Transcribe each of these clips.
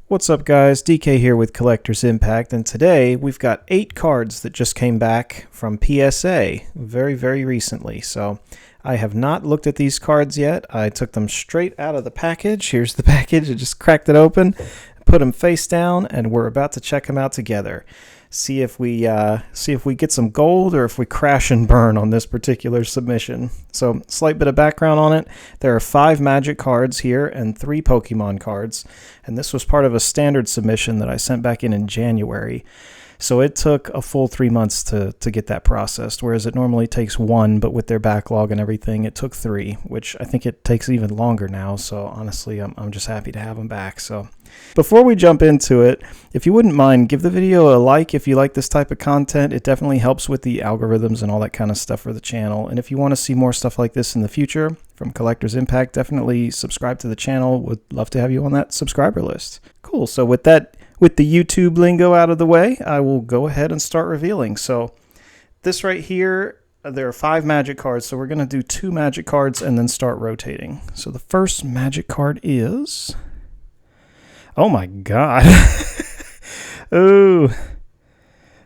What's up guys, DK here with Collector's Impact, and today we've got 8 cards that just came back from PSA very recently. So I have not looked at these cards yet. I took them straight out of the package. Here's the package. I just cracked it open, put them face down, and we're about to check them out together. See if we get some gold or if we crash and burn on this particular submission. So, slight bit of background on it. There are 5 Magic cards here and 3 Pokemon cards, and this was part of a standard submission that I sent back in January. So it took a full 3 months to get that processed, whereas it normally takes 1, but with their backlog and everything, it took 3, which I think it takes even longer now. So honestly, I'm just happy to have them back. So before we jump into it, if you wouldn't mind, give the video a like if you like this type of content. It definitely helps with the algorithms and all that kind of stuff for the channel. And if you want to see more stuff like this in the future from Collector's Impact, definitely subscribe to the channel. Would love to have you on that subscriber list. Cool. So with the YouTube lingo out of the way, I will go ahead and start revealing. So this right here, there are 5 Magic cards. So we're going to do 2 Magic cards and then start rotating. So the first Magic card is... oh my God. Oh,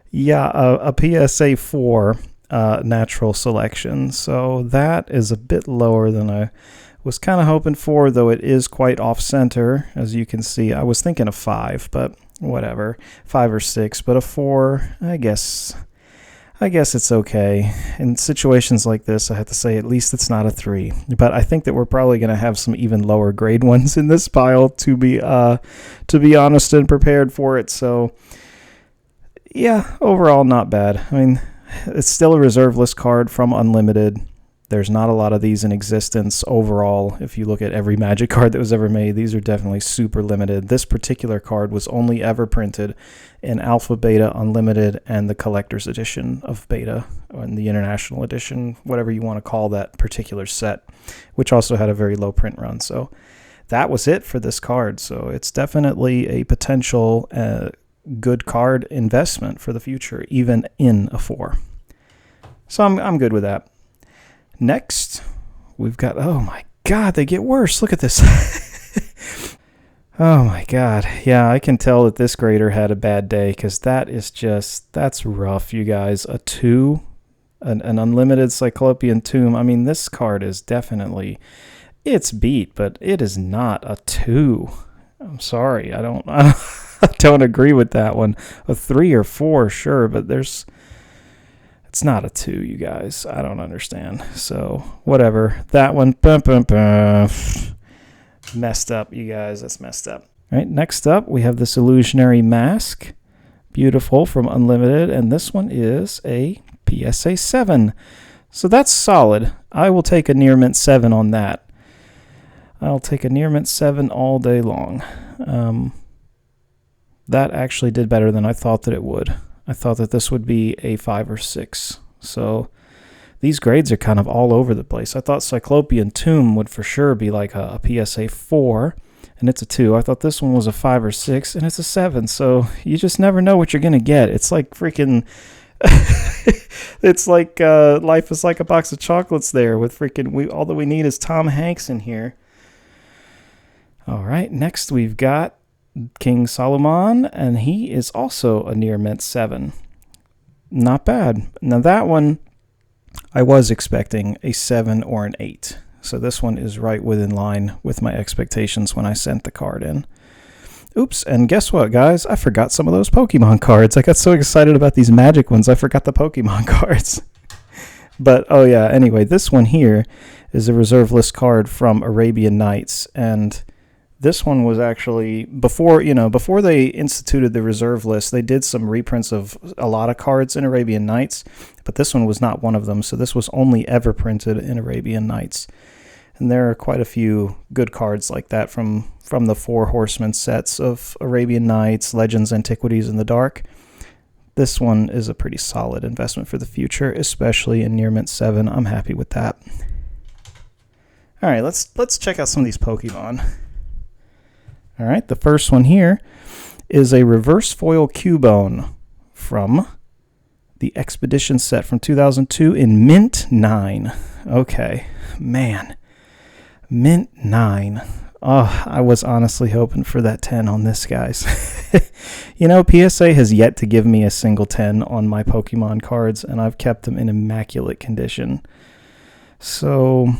yeah, a PSA 4 natural selection. So that is a bit lower than I was kind of hoping for, though it is quite off-center. As you can see, I was thinking of 5, but whatever. 5 or 6, but a 4, I guess it's okay. In situations like this, I have to say at least it's not a 3. But I think that we're probably going to have some even lower grade ones in this pile, to be honest and prepared for it. So yeah, overall not bad. I mean, it's still a reserve list card from Unlimited. There's not a lot of these in existence overall. If you look at every Magic card that was ever made, these are definitely super limited. This particular card was only ever printed in Alpha, Beta, Unlimited, and the Collector's Edition of Beta, or in the International Edition, whatever you want to call that particular set, which also had a very low print run. So that was it for this card. So it's definitely a potential good card investment for the future, even in a 4. So I'm good with that. Next, we've got, oh my God, they get worse. Look at this. Oh my God. Yeah, I can tell that this grader had a bad day, because that's rough, you guys. A 2, an Unlimited Cyclopean Tomb. I mean, this card is definitely, it's beat, but it is not a 2. I'm sorry. I don't agree with that one. A 3 or 4, sure, but it's not a 2, you guys. I don't understand. So, whatever. That one, messed up, you guys. That's messed up. All right, next up, we have this Illusionary Mask. Beautiful, from Unlimited. And this one is a PSA 7. So that's solid. I will take a near mint 7 on that. I'll take a near mint 7 all day long. That actually did better than I thought that it would. I thought that this would be a 5 or 6. So these grades are kind of all over the place. I thought Cyclopean Tomb would for sure be like a PSA 4, and it's a 2. I thought this one was a 5 or 6, and it's a 7. So you just never know what you're going to get. It's like freaking... it's like life is like a box of chocolates there with freaking... all that we need is Tom Hanks in here. All right, next we've got King Solomon, and he is also a near mint 7. Not bad. Now that one, I was expecting a 7 or an 8. So this one is right within line with my expectations when I sent the card in. Oops, and guess what, guys? I forgot some of those Pokemon cards. I got so excited about these Magic ones, I forgot the Pokemon cards. But, oh yeah, anyway, this one here is a reserve list card from Arabian Nights, and this one was actually, before they instituted the reserve list, they did some reprints of a lot of cards in Arabian Nights, but this one was not one of them, so this was only ever printed in Arabian Nights. And there are quite a few good cards like that from the 4 Horsemen sets of Arabian Nights, Legends, Antiquities, in the Dark. This one is a pretty solid investment for the future, especially in near mint 7. I'm happy with that. All right, let's check out some of these Pokemon. All right, the first one here is a reverse foil Cubone from the Expedition set from 2002 in Mint 9. Okay, man. Mint 9. Oh, I was honestly hoping for that 10 on this, guys. You know, PSA has yet to give me a single 10 on my Pokemon cards, and I've kept them in immaculate condition. So,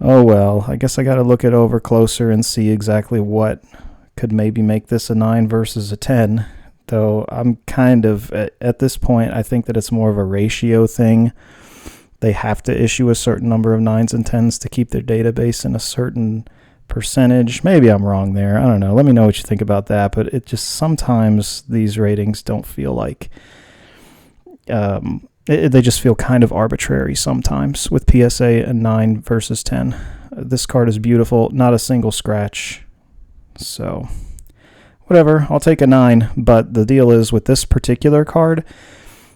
oh well, I guess I got to look it over closer and see exactly what could maybe make this a 9 versus a 10. Though I'm kind of, at this point, I think that it's more of a ratio thing. They have to issue a certain number of 9s and 10s to keep their database in a certain percentage. Maybe I'm wrong there. I don't know. Let me know what you think about that. But it just, sometimes these ratings don't feel like, they just feel kind of arbitrary sometimes with PSA and 9 versus 10. This card is beautiful. Not a single scratch. So, whatever. I'll take a 9. But the deal is, with this particular card,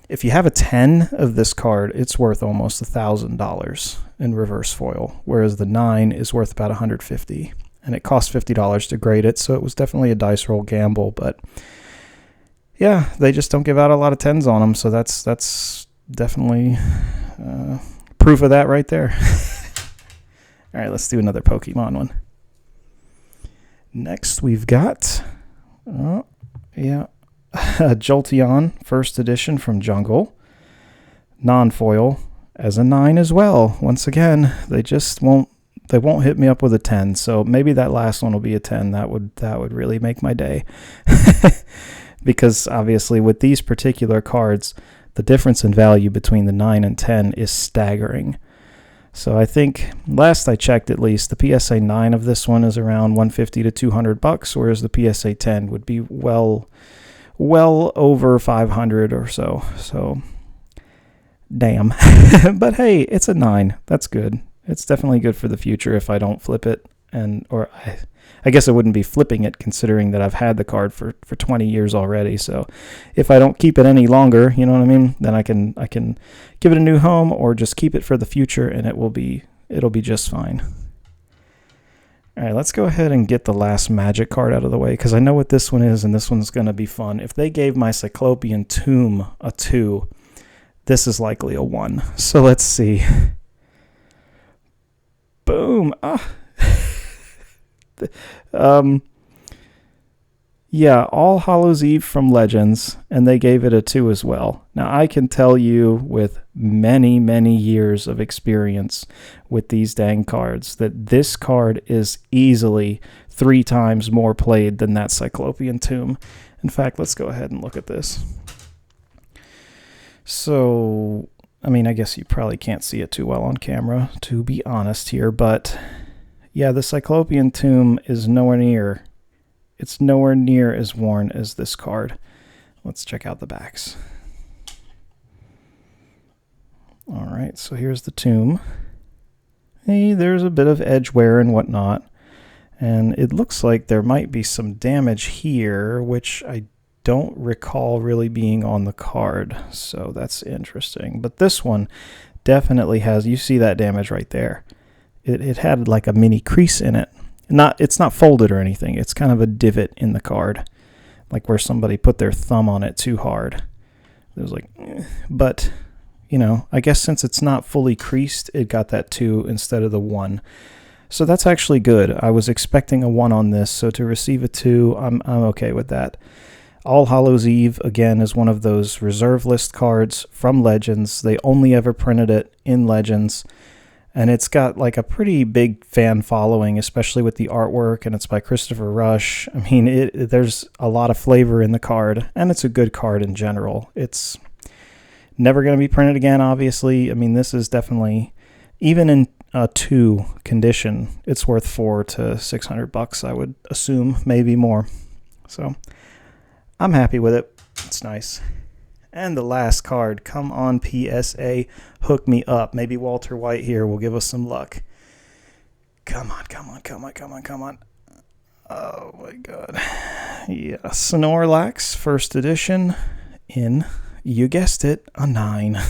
if you have a 10 of this card, it's worth almost $1,000 in reverse foil, whereas the 9 is worth about $150, and it costs $50 to grade it, so it was definitely a dice roll gamble. But yeah, they just don't give out a lot of 10s on them, so that's definitely proof of that right there. All right, let's do another Pokemon one. Next, we've got, Jolteon, first edition from Jungle. Non-foil as a 9 as well. Once again, they won't hit me up with a 10, so maybe that last one will be a 10. That would really make my day. Because obviously with these particular cards, the difference in value between the 9 and 10 is staggering. So I think, last I checked at least, the PSA 9 of this one is around $150 to $200, whereas the PSA 10 would be well over 500 or so. So, damn. But hey, it's a 9. That's good. It's definitely good for the future if I don't flip it. I guess I wouldn't be flipping it, considering that I've had the card for 20 years already. So if I don't keep it any longer, you know what I mean, then I can give it a new home, or just keep it for the future, and it'll be just fine. All right, let's go ahead and get the last Magic card out of the way, because I know what this one is, and this one's going to be fun. If they gave my Cyclopean Tomb a 2, this is likely a 1. So let's see. Boom. Yeah, All Hallows Eve from Legends, and they gave it a 2 as well. Now, I can tell you with many, many years of experience with these dang cards that this card is easily 3 times more played than that Cyclopean Tomb. In fact, let's go ahead and look at this. So, I mean, I guess you probably can't see it too well on camera, to be honest here, but yeah, the Cyclopean Tomb is nowhere near as worn as this card. Let's check out the backs. All right, so here's the tomb. Hey, there's a bit of edge wear and whatnot. And it looks like there might be some damage here, which I don't recall really being on the card. So that's interesting. But this one definitely has, you see that damage right there. It had like a mini crease in it. It's not folded or anything. It's kind of a divot in the card, like where somebody put their thumb on it too hard. It was like, but you know, I guess since it's not fully creased, it got that 2 instead of the 1. So that's actually good. I was expecting a 1 on this, so to receive a 2, I'm okay with that. All Hallows Eve, again, is one of those reserve list cards from Legends. They only ever printed it in Legends. And it's got like a pretty big fan following, especially with the artwork, and it's by Christopher Rush. I mean, there's a lot of flavor in the card, and it's a good card in general. It's never going to be printed again, obviously. I mean, this is definitely, even in a 2 condition, it's worth $400 to $600, I would assume, maybe more. So I'm happy with it. It's nice. And the last card, come on PSA, hook me up. Maybe Walter White here will give us some luck. Come on, come on, come on, come on, come on. Oh my god. Yeah, Snorlax, first edition in, you guessed it, a 9.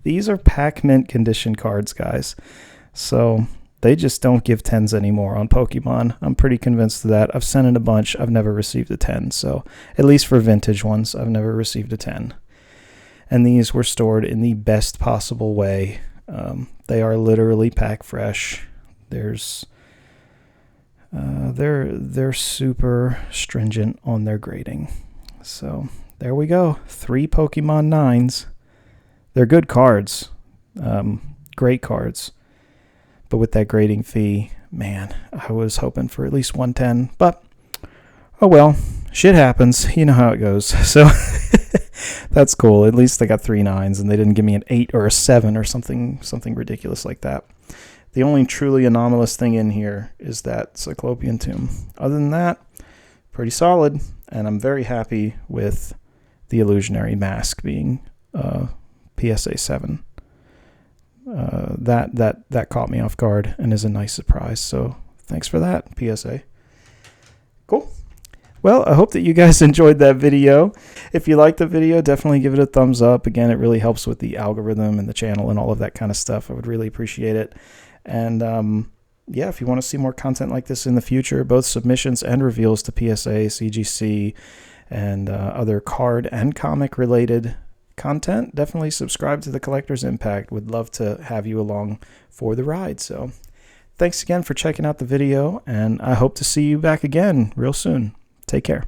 These are pack mint condition cards, guys. So they just don't give 10s anymore on Pokemon. I'm pretty convinced of that. I've sent in a bunch. I've never received a 10. So at least for vintage ones, I've never received a 10. And these were stored in the best possible way. They are literally pack fresh. There's They're super stringent on their grading. So there we go. 3 Pokemon 9s. They're good cards. Great cards. But with that grading fee, man, I was hoping for at least 110. But, oh well, shit happens. You know how it goes. So that's cool. At least they got 3 9s and they didn't give me an 8 or a 7 or something ridiculous like that. The only truly anomalous thing in here is that Cyclopean Tomb. Other than that, pretty solid, and I'm very happy with the Illusionary Mask being PSA 7. That caught me off guard and is a nice surprise, so thanks for that, PSA. Cool. Well, I hope that you guys enjoyed that video. If you liked the video, definitely give it a thumbs up. Again, it really helps with the algorithm and the channel and all of that kind of stuff. I would really appreciate it. And yeah, if you want to see more content like this in the future, both submissions and reveals to PSA, CGC, and other card and comic related content, definitely subscribe to the Collector's Impact. Would love to have you along for the ride. So thanks again for checking out the video, and I hope to see you back again real soon. Take care.